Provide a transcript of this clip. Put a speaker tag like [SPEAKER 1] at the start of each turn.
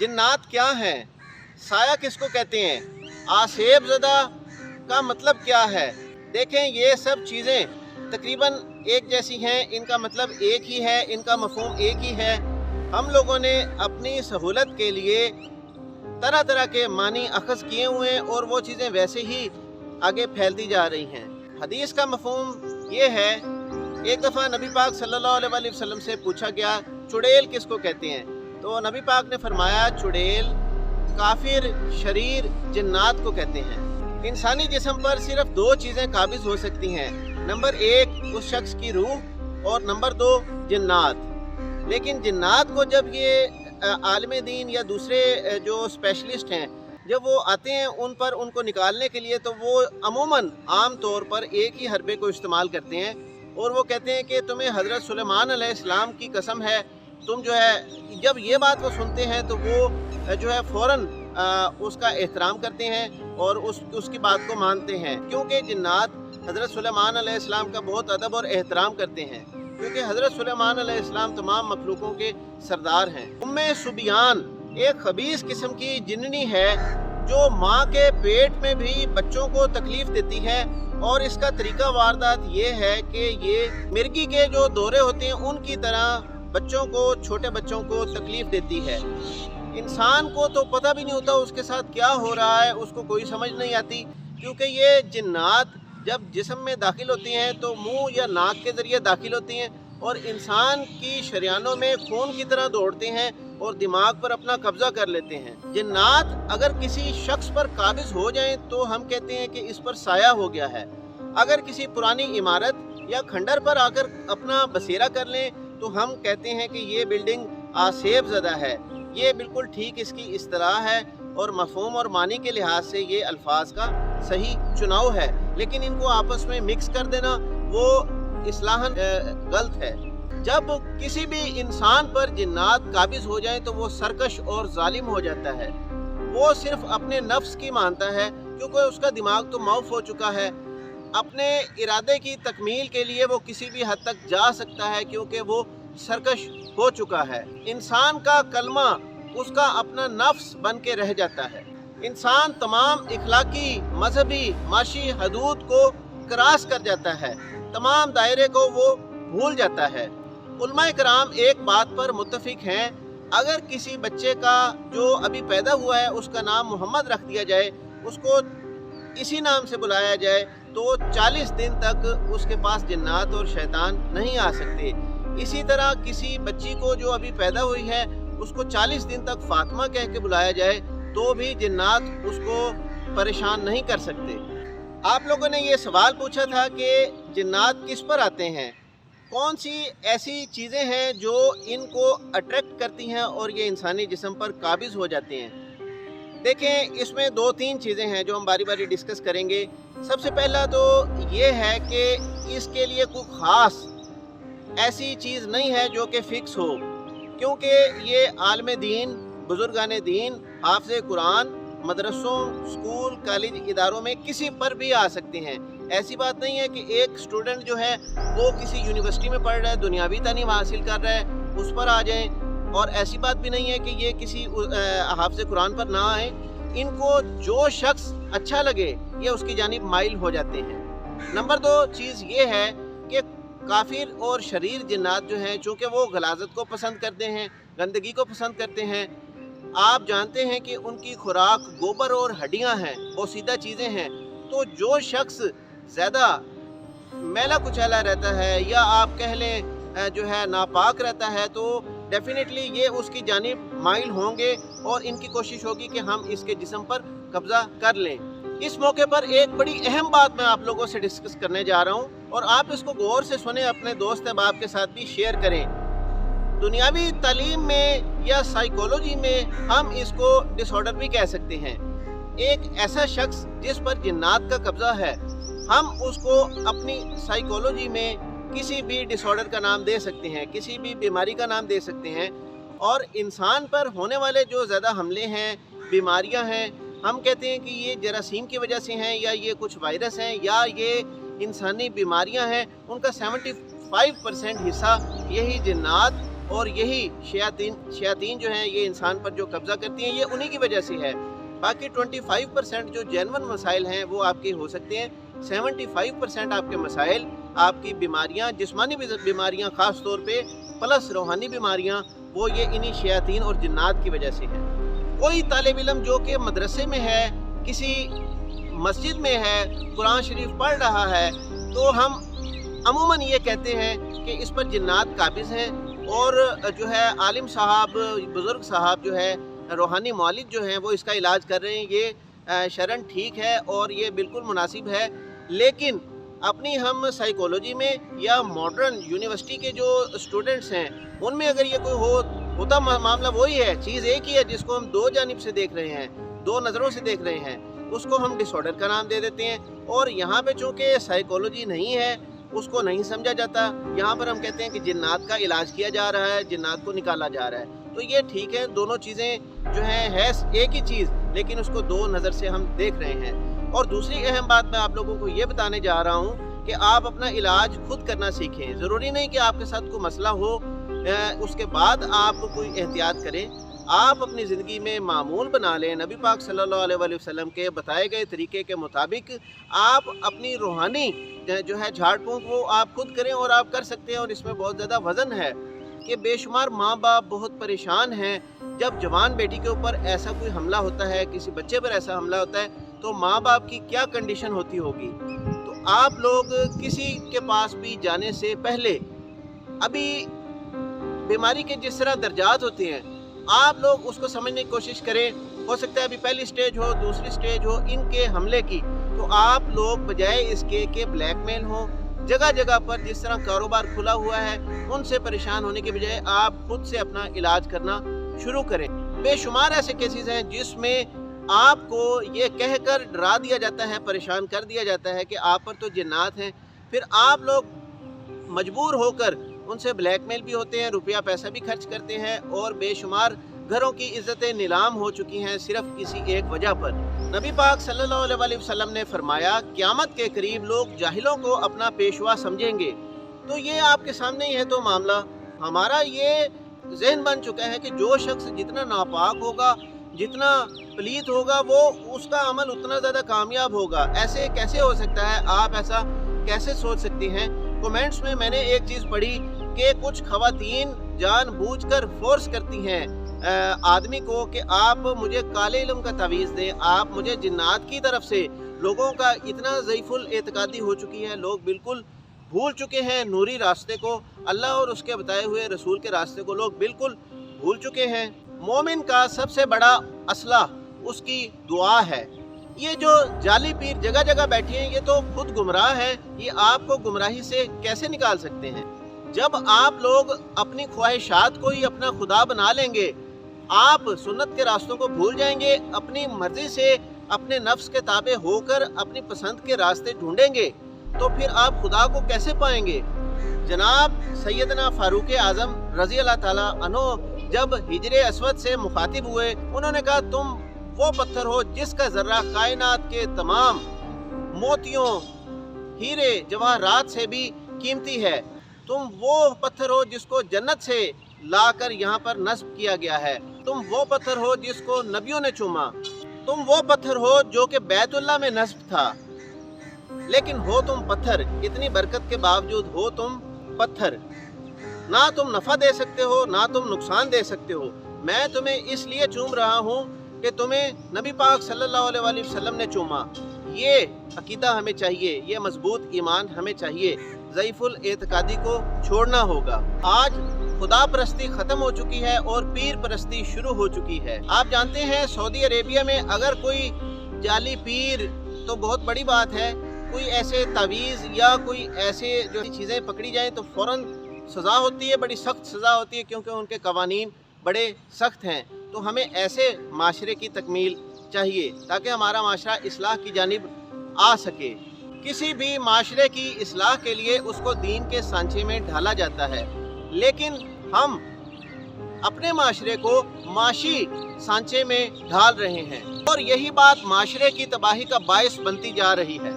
[SPEAKER 1] जिन्नात क्या हैं, साया किसको कहते हैं, आसेब ज़दा का मतलब क्या है। देखें, ये सब चीज़ें तकरीबन एक जैसी हैं, इनका मतलब एक ही है, इनका मफ़हूम एक ही है। हम लोगों ने अपनी सहूलत के लिए तरह तरह के मानी अखज़ किए हुए हैं और वो चीज़ें वैसे ही आगे फैलती जा रही हैं। हदीस का मफ़हूम ये है, एक दफ़ा नबी पाक सल्लल्लाहु अलैहि वसल्लम से पूछा गया चुड़ैल किसको कहते हैं, तो नबी पाक ने फरमाया चुड़ैल काफिर शरीर जिन्नात को कहते हैं। इंसानी जिस्म पर सिर्फ दो चीज़ें काबिज़ हो सकती हैं, नंबर एक उस शख्स की रूह और नंबर दो जिन्नात। लेकिन जिन्नात को जब ये आलिम दीन या दूसरे जो स्पेशलिस्ट हैं जब वो आते हैं उन पर उनको निकालने के लिए, तो वो अमूमन आम तौर पर एक ही हरबे को इस्तेमाल करते हैं और वो कहते हैं कि तुम्हें हज़रत सुलेमान अलैहिस्सलाम की कसम है, तुम जो है, जब ये बात वो सुनते हैं तो वो जो है फ़ौरन उसका एहतराम करते हैं और उसकी बात को मानते हैं, क्योंकि जिन्नात हज़रत सुलेमान अलैहिस्सलाम का बहुत अदब और एहतराम करते हैं, क्योंकि हज़रत सुलेमान अलैहिस्सलाम तमाम मखलूकों के सरदार हैं। उम्मे सुबियान एक खबीस किस्म की जिन्नी है जो माँ के पेट में भी बच्चों को तकलीफ़ देती है, और इसका तरीका वारदात ये है कि ये मिर्गी के जो दौरे होते हैं उनकी तरह बच्चों को, छोटे बच्चों को तकलीफ़ देती है। इंसान को तो पता भी नहीं होता उसके साथ क्या हो रहा है, उसको कोई समझ नहीं आती, क्योंकि ये जिन्नात जब जिस्म में दाखिल होती हैं तो मुंह या नाक के ज़रिए दाखिल होती हैं और इंसान की शरियानों में खून की तरह दौड़ते हैं और दिमाग पर अपना कब्जा कर लेते हैं। जिन्नात अगर किसी शख्स पर काबिज हो जाएं तो हम कहते हैं कि इस पर साया हो गया है। अगर किसी पुरानी इमारत या खंडर पर आकर अपना बसेरा कर लें तो हम कहते हैं कि ये बिल्डिंग आसेब ज़दा है। ये बिल्कुल ठीक इसकी इस्तिलाह है और मफ़हूम और मानी के लिहाज से ये अल्फाज का सही चुनाव है, लेकिन इनको आपस में मिक्स कर देना वो इस्लाहन गलत है। जब किसी भी इंसान पर जिन्नात काबिज हो जाए तो वो सरकश और जालिम हो जाता है। वो सिर्फ अपने नफ्स की मानता है, क्योंकि उसका दिमाग तो मौफ हो चुका है। अपने इरादे की तकमील के लिए वो किसी भी हद तक जा सकता है, क्योंकि वो सरकश हो चुका है। इंसान का कलमा उसका अपना नफ्स बन के रह जाता है। इंसान तमाम इखलाकी, मजहबी, माशी हदूद को क्रॉस कर जाता है, तमाम दायरे को वो भूल जाता है। उलमाए कराम एक बात पर मुत्तफिक हैं, अगर किसी बच्चे का जो अभी पैदा हुआ है उसका नाम मोहम्मद रख दिया जाए, उसको इसी नाम से बुलाया जाए, तो 40 दिन तक उसके पास जिन्नात और शैतान नहीं आ सकते। इसी तरह किसी बच्ची को जो अभी पैदा हुई है उसको 40 दिन तक फातिमा कह के बुलाया जाए तो भी जिन्नात उसको परेशान नहीं कर सकते। आप लोगों ने ये सवाल पूछा था कि जिन्नात किस पर आते हैं, कौन सी ऐसी चीज़ें हैं जो इनको अट्रैक्ट करती हैं और ये इंसानी जिस्म पर काबिज हो जाते हैं। देखें, इसमें 2-3 चीज़ें हैं जो हम बारी बारी डिस्कस करेंगे। सबसे पहला तो ये है कि इसके लिए कोई ख़ास ऐसी चीज़ नहीं है जो कि फ़िक्स हो, क्योंकि ये आलिम दीन, बुजुर्गान दीन, हाफ़िज़ कुरान, मदरसों, स्कूल, कॉलेज, इदारों में किसी पर भी आ सकते हैं। ऐसी बात नहीं है कि एक स्टूडेंट जो है वो किसी यूनिवर्सिटी में पढ़ रहा है, दुनियावी तालीम हासिल कर रहा है, उस पर आ जाएं, और ऐसी बात भी नहीं है कि ये किसी हाफ़िज़ कुरान पर ना आए। इनको जो शख्स अच्छा लगे ये उसकी जानिब माइल हो जाते हैं। नंबर 2 चीज़ ये है कि काफिर और शरीर जिन्नात जो हैं, चूँकि वो गलाजत को पसंद करते हैं, गंदगी को पसंद करते हैं। आप जानते हैं कि उनकी खुराक गोबर और हड्डियां हैं, वो सीधा चीज़ें हैं। तो जो शख्स ज़्यादा मैला कुचैला रहता है या आप कह लें जो है नापाक रहता है, तो डेफिनेटली ये उसकी जानिब माइल होंगे और इनकी कोशिश होगी कि हम इसके जिस्म पर कब्ज़ा कर लें। इस मौके पर एक बड़ी अहम बात मैं आप लोगों से डिस्कस करने जा रहा हूँ और आप इसको गौर से सुने, अपने दोस्त अहबाब के साथ भी शेयर करें। दुनियावी तालीम में या साइकोलॉजी में हम इसको डिसऑर्डर भी कह सकते हैं। एक ऐसा शख्स जिस पर जिन्नात का कब्जा है, हम उसको अपनी साइकोलॉजी में किसी भी डिसऑर्डर का नाम दे सकते हैं, किसी भी बीमारी का नाम दे सकते हैं। और इंसान पर होने वाले जो ज़्यादा हमले हैं, बीमारियां हैं, हम कहते हैं कि ये जरासीम की वजह से हैं, या ये कुछ वायरस हैं, या ये इंसानी बीमारियां हैं। उनका 75% हिस्सा यही जिन्नात اور یہی شیاطین جو ہیں یہ انسان پر جو قبضہ کرتی ہیں یہ انہی کی وجہ سے ہے۔ باقی 25% جو جینون مسائل ہیں وہ آپ کے ہو سکتے ہیں، 75% آپ کے مسائل، آپ کی بیماریاں، جسمانی بیماریاں خاص طور پہ پلس روحانی بیماریاں، وہ یہ انہی شیاطین اور جنات کی وجہ سے ہیں۔ کوئی طالب علم جو کہ مدرسے میں ہے، کسی مسجد میں ہے، قرآن شریف پڑھ رہا ہے، تو ہم عموماً یہ کہتے ہیں کہ اس پر جنات قابض ہیں، اور جو ہے عالم صاحب، بزرگ صاحب جو ہے، روحانی معالج جو ہیں وہ اس کا علاج کر رہے ہیں، یہ شرعاً ٹھیک ہے اور یہ بالکل مناسب ہے۔ لیکن اپنی ہم سائیکولوجی میں یا ماڈرن یونیورسٹی کے جو اسٹوڈنٹس ہیں ان میں اگر یہ کوئی ہوتا معاملہ وہی ہے، چیز ایک ہی ہے جس کو ہم دو جانب سے دیکھ رہے ہیں، دو نظروں سے دیکھ رہے ہیں، اس کو ہم ڈس آرڈر کا نام دے دیتے ہیں۔ اور یہاں پہ چونکہ سائیکولوجی نہیں ہے، اس کو نہیں سمجھا جاتا، یہاں پر ہم کہتے ہیں کہ جنات کا علاج کیا جا رہا ہے، جنات کو نکالا جا رہا ہے۔ تو یہ ٹھیک ہے، دونوں چیزیں جو ہیں ہے ایک ہی چیز، لیکن اس کو دو نظر سے ہم دیکھ رہے ہیں۔ اور دوسری اہم بات میں آپ لوگوں کو یہ بتانے جا رہا ہوں کہ آپ اپنا علاج خود کرنا سیکھیں۔ ضروری نہیں کہ آپ کے ساتھ کوئی مسئلہ ہو اس کے بعد آپ کوئی احتیاط کریں۔ آپ اپنی زندگی میں معمول بنا لیں، نبی پاک صلی اللہ علیہ وآلہ وسلم کے بتائے گئے طریقے کے مطابق آپ اپنی روحانی جو ہے جھاڑ پھونک وہ آپ خود کریں، اور آپ کر سکتے ہیں۔ اور اس میں بہت زیادہ وزن ہے کہ بے شمار ماں باپ بہت پریشان ہیں جب جوان بیٹی کے اوپر ایسا کوئی حملہ ہوتا ہے، کسی بچے پر ایسا حملہ ہوتا ہے تو ماں باپ کی کیا کنڈیشن ہوتی ہوگی۔ تو آپ لوگ کسی کے پاس بھی جانے سے پہلے ابھی بیماری کے جس طرح درجات ہوتے ہیں آپ لوگ اس کو سمجھنے کی کوشش کریں۔ ہو سکتا ہے ابھی پہلی سٹیج ہو، دوسری سٹیج ہو ان کے حملے کی، تو آپ لوگ بجائے اس کے کہ بلیک میل ہو، جگہ جگہ پر جس طرح کاروبار کھلا ہوا ہے ان سے پریشان ہونے کے بجائے آپ خود سے اپنا علاج کرنا شروع کریں۔ بے شمار ایسے کیسز ہیں جس میں آپ کو یہ کہہ کر ڈرا دیا جاتا ہے، پریشان کر دیا جاتا ہے کہ آپ پر تو جنات ہیں، پھر آپ لوگ مجبور ہو کر ان سے بلیک میل بھی ہوتے ہیں، روپیہ پیسہ بھی خرچ کرتے ہیں، اور بے شمار گھروں کی عزتیں نیلام ہو چکی ہیں صرف کسی ایک وجہ پر۔ نبی پاک صلی اللہ علیہ وآلہ وسلم نے فرمایا قیامت کے قریب لوگ جاہلوں کو اپنا پیشوا سمجھیں گے۔ تو یہ آپ کے سامنے ہی ہے تو معاملہ ہمارا یہ ذہن بن چکا ہے کہ جو شخص جتنا ناپاک ہوگا، جتنا پلیت ہوگا، وہ اس کا عمل اتنا زیادہ کامیاب ہوگا۔ ایسے کیسے ہو سکتا ہے؟ آپ ایسا کیسے سوچ سکتے ہیں؟ کومنٹس میں نے ایک چیز پڑھی کہ کچھ خواتین جان بوجھ کر فورس کرتی ہیں آدمی کو کہ آپ مجھے کالے علم کا تعویذ دیں، آپ مجھے جنات کی طرف سے۔ لوگوں کا اتنا ضعیف الاعتقادی ہو چکی ہے، لوگ بالکل بھول چکے ہیں نوری راستے کو، اللہ اور اس کے بتائے ہوئے رسول کے راستے کو لوگ بالکل بھول چکے ہیں۔ مومن کا سب سے بڑا اسلحہ اس کی دعا ہے۔ یہ جو جعلی پیر جگہ جگہ بیٹھے ہیں یہ تو خود گمراہ ہے، یہ آپ کو گمراہی سے کیسے نکال سکتے ہیں؟ جب آپ لوگ اپنی خواہشات کو ہی اپنا خدا بنا لیں گے، آپ سنت کے راستوں کو بھول جائیں گے، اپنی مرضی سے اپنے نفس کے تابع ہو کر اپنی پسند کے راستے ڈھونڈیں گے، تو پھر آپ خدا کو کیسے پائیں گے؟ جناب سیدنا فاروق اعظم رضی اللہ تعالیٰ عنہ جب حجر اسود سے مخاطب ہوئے، انہوں نے کہا تم وہ پتھر ہو جس کا ذرہ کائنات کے تمام موتیوں، ہیرے، جواہرات سے بھی قیمتی ہے۔ تم وہ پتھر ہو جس کو جنت سے لا کر یہاں پر نصب کیا گیا ہے۔ تم وہ پتھر ہو جس کو نبیوں نے چوما۔ تم وہ پتھر ہو جو کہ بیت اللہ میں نصب تھا، لیکن ہو تم پتھر، اتنی برکت کے باوجود ہو تم پتھر۔ نہ تم نفع دے سکتے ہو، نہ تم نقصان دے سکتے ہو۔ میں تمہیں اس لیے چوم رہا ہوں کہ تمہیں نبی پاک صلی اللہ علیہ وآلہ وسلم نے چوما۔ یہ عقیدہ ہمیں چاہیے، یہ مضبوط ایمان ہمیں چاہیے۔ ضعیف الاعتقادی کو چھوڑنا ہوگا۔ آج خدا پرستی ختم ہو چکی ہے اور پیر پرستی شروع ہو چکی ہے۔ آپ جانتے ہیں سعودی عربیہ میں اگر کوئی جعلی پیر، تو بہت بڑی بات ہے، کوئی ایسے تعویذ یا کوئی ایسے جو چیزیں پکڑی جائیں تو فوراً سزا ہوتی ہے، بڑی سخت سزا ہوتی ہے، کیونکہ ان کے قوانین بڑے سخت ہیں۔ تو ہمیں ایسے معاشرے کی تکمیل چاہیے تاکہ ہمارا معاشرہ اصلاح کی جانب آ سکے۔ کسی بھی معاشرے کی اصلاح کے لیے اس کو دین کے سانچے میں ڈھالا جاتا ہے، لیکن ہم اپنے معاشرے کو معاشی سانچے میں ڈھال رہے ہیں، اور یہی بات معاشرے کی تباہی کا باعث بنتی جا رہی ہے۔